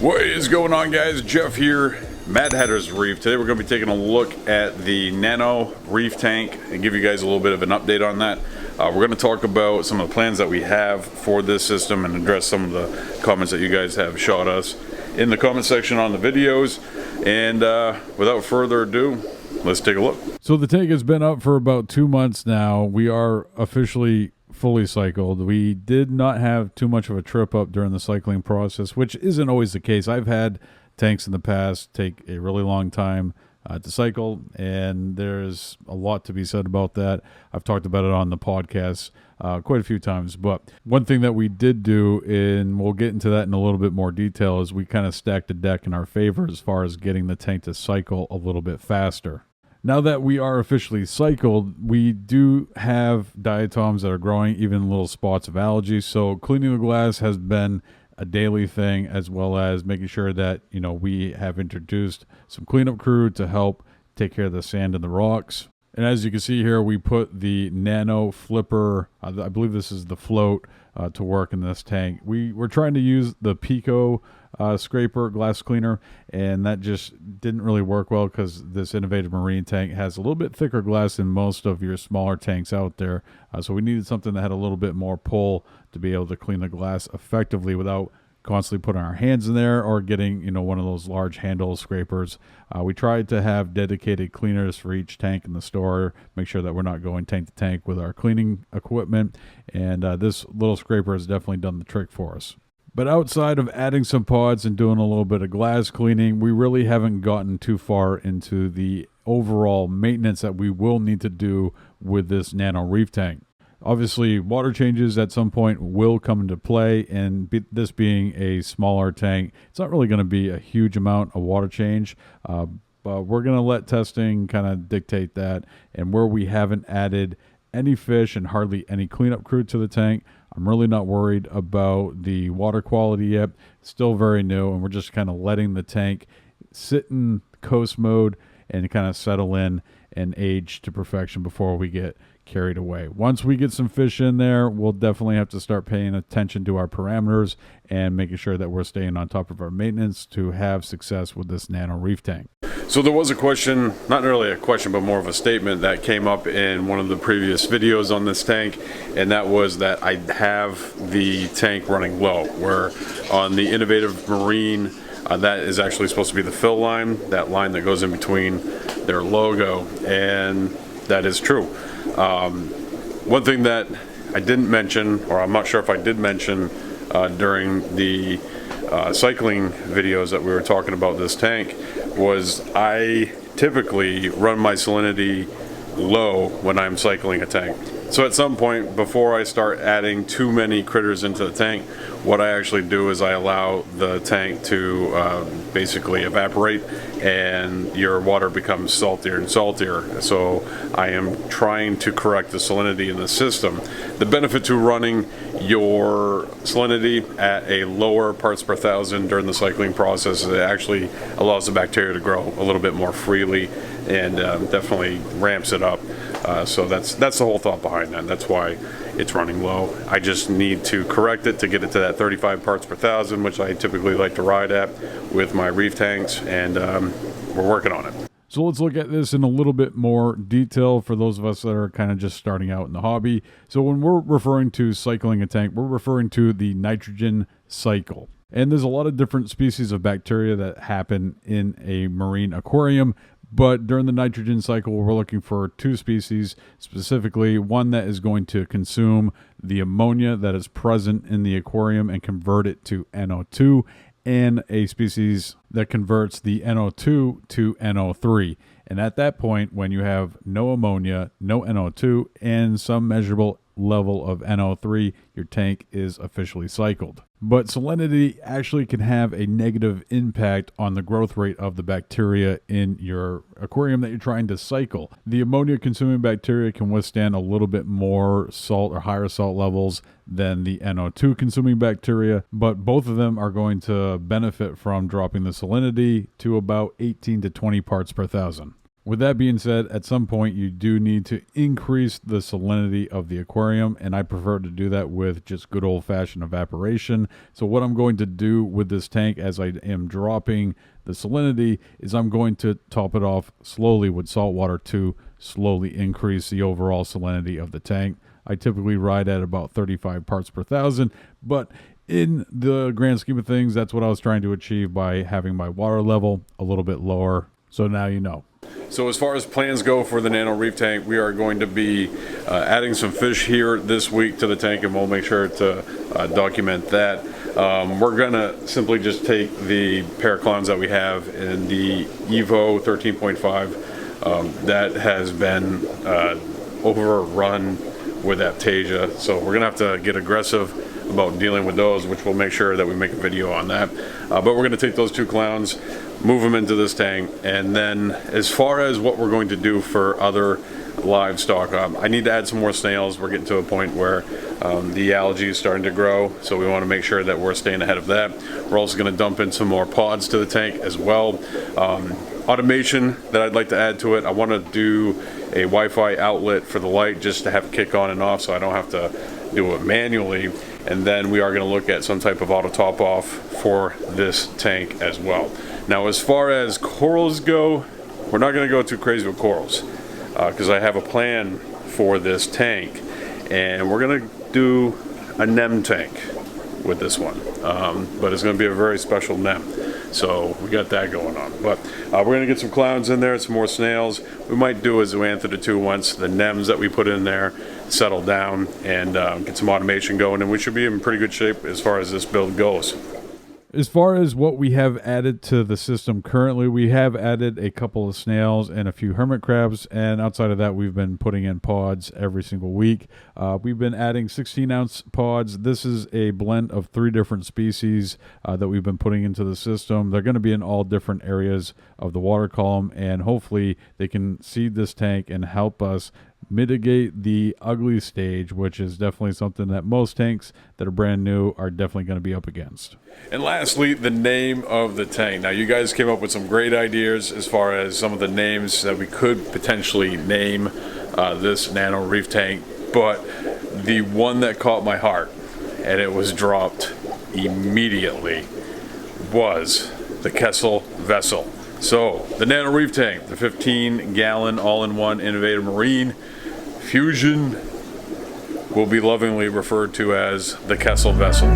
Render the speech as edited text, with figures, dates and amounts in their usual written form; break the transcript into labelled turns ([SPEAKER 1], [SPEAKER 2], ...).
[SPEAKER 1] What is going on, guys? Jeff here, Mad Hatter's Reef. Today we're going to be taking a look at the Nano reef tank and give you guys a little bit of an update on that. We're going to talk about some of the plans that we have for this system and address some of the comments that you guys have shot us in the comment section on the videos. And without further ado, let's take a look.
[SPEAKER 2] So the tank has been up for about 2 months now. We are officially fully cycled. We did not have too much of a trip up during the cycling process, which isn't always the case. I've had tanks in the past take a really long time to cycle, and there's a lot to be said about that. I've talked about it on the podcast quite a few times, but one thing that we did do, and we'll get into that in a little bit more detail, is we kind of stacked the deck in our favor as far as getting the tank to cycle a little bit faster. Now that we are officially cycled, we do have diatoms that are growing, even little spots of algae. So cleaning the glass has been a daily thing, as well as making sure that, we have introduced some cleanup crew to help take care of the sand and the rocks. And as you can see here, we put the Nano flipper, I believe this is the float, to work in this tank. We're trying to use the Pico scraper glass cleaner, and that just didn't really work well because this innovative marine tank has a little bit thicker glass than most of your smaller tanks out there. So we needed something that had a little bit more pull to be able to clean the glass effectively without constantly putting our hands in there or getting one of those large handle scrapers. We tried to have dedicated cleaners for each tank in the store, make sure that we're not going tank to tank with our cleaning equipment, and this little scraper has definitely done the trick for us. But outside of adding some pods and doing a little bit of glass cleaning, we really haven't gotten too far into the overall maintenance that we will need to do with this Nano reef tank. Obviously, water changes at some point will come into play, and this being a smaller tank, it's not really going to be a huge amount of water change, but we're going to let testing kind of dictate that. And where we haven't added any fish and hardly any cleanup crew to the tank, I'm really not worried about the water quality yet. It's still very new, and we're just kind of letting the tank sit in coast mode and kind of settle in and age to perfection before we get carried away. Once we get some fish in there, we'll definitely have to start paying attention to our parameters and making sure that we're staying on top of our maintenance to have success with this Nano reef tank.
[SPEAKER 1] So there was a question, not really a question, but more of a statement that came up in one of the previous videos on this tank, and that was that I have the tank running low, where on the Innovative Marine, that is actually supposed to be the fill line, that line that goes in between their logo, and that is true. One thing that I didn't mention, or I'm not sure if I did mention during the cycling videos that we were talking about this tank, was I typically run my salinity low when I'm cycling a tank. So at some point before I start adding too many critters into the tank, what I actually do is I allow the tank to basically evaporate, and your water becomes saltier and saltier. So I am trying to correct the salinity in the system. The benefit to running your salinity at a lower parts per thousand during the cycling process is it actually allows the bacteria to grow a little bit more freely and definitely ramps it up. So that's the whole thought behind that. That's why it's running low. I just need to correct it to get it to that 35 parts per thousand, which I typically like to ride at with my reef tanks, and we're working on it.
[SPEAKER 2] So let's look at this in a little bit more detail for those of us that are kind of just starting out in the hobby. So when we're referring to cycling a tank, we're referring to the nitrogen cycle. And there's a lot of different species of bacteria that happen in a marine aquarium. But during the nitrogen cycle, we're looking for two species, specifically one that is going to consume the ammonia that is present in the aquarium and convert it to NO2, and a species that converts the NO2 to NO3. And at that point, when you have no ammonia, no NO2, and some measurable level of NO3, your tank is officially cycled. But salinity actually can have a negative impact on the growth rate of the bacteria in your aquarium that you're trying to cycle. The ammonia-consuming bacteria can withstand a little bit more salt or higher salt levels than the NO2-consuming bacteria, but both of them are going to benefit from dropping the salinity to about 18 to 20 parts per thousand. With that being said, at some point you do need to increase the salinity of the aquarium, and I prefer to do that with just good old-fashioned evaporation. So what I'm going to do with this tank as I am dropping the salinity is I'm going to top it off slowly with salt water to slowly increase the overall salinity of the tank. I typically ride at about 35 parts per thousand, but in the grand scheme of things, that's what I was trying to achieve by having my water level a little bit lower. So now you know.
[SPEAKER 1] So as far as plans go for the Nano Reef tank, we are going to be adding some fish here this week to the tank, and we'll make sure to document that. We're going to simply just take the pair of clowns that we have in the Evo 13.5 that has been overrun with Aptasia. So we're going to have to get aggressive about dealing with those, which we'll make sure that we make a video on that. But we're going to take those 2 clowns, move them into this tank, and then as far as what we're going to do for other livestock, I need to add some more snails. We're getting to a point where the algae is starting to grow, so we want to make sure that we're staying ahead of that. We're also going to dump in some more pods to the tank as well. Automation that I'd like to add to it, I want to do a Wi-Fi outlet for the light just to have it kick on and off so I don't have to do it manually. And then we are going to look at some type of auto top off for this tank as well. Now as far as corals go, we're not going to go too crazy with corals because I have a plan for this tank, and we're going to do a NEM tank with this one, but it's going to be a very special NEM. So we got that going on. But we're going to get some clowns in there, some more snails. We might do a zoanther or 2 once the NEMs that we put in there settle down, and get some automation going, and we should be in pretty good shape as far as this build goes.
[SPEAKER 2] As far as what we have added to the system currently, we have added a couple of snails and a few hermit crabs, and outside of that, we've been putting in pods every single week. We've been adding 16-ounce pods. This is a blend of 3 different species that we've been putting into the system. They're going to be in all different areas of the water column, and hopefully they can seed this tank and help us mitigate the ugly stage, which is definitely something that most tanks that are brand new are definitely going to be up against.
[SPEAKER 1] And lastly, the name of the tank. Now you guys came up with some great ideas as far as some of the names that we could potentially name this Nano Reef tank, but the one that caught my heart, and it was dropped immediately, was the Kessel vessel. So the Nano Reef tank, the 15-gallon all-in-one innovative marine fusion, will be lovingly referred to as the Kessel vessel.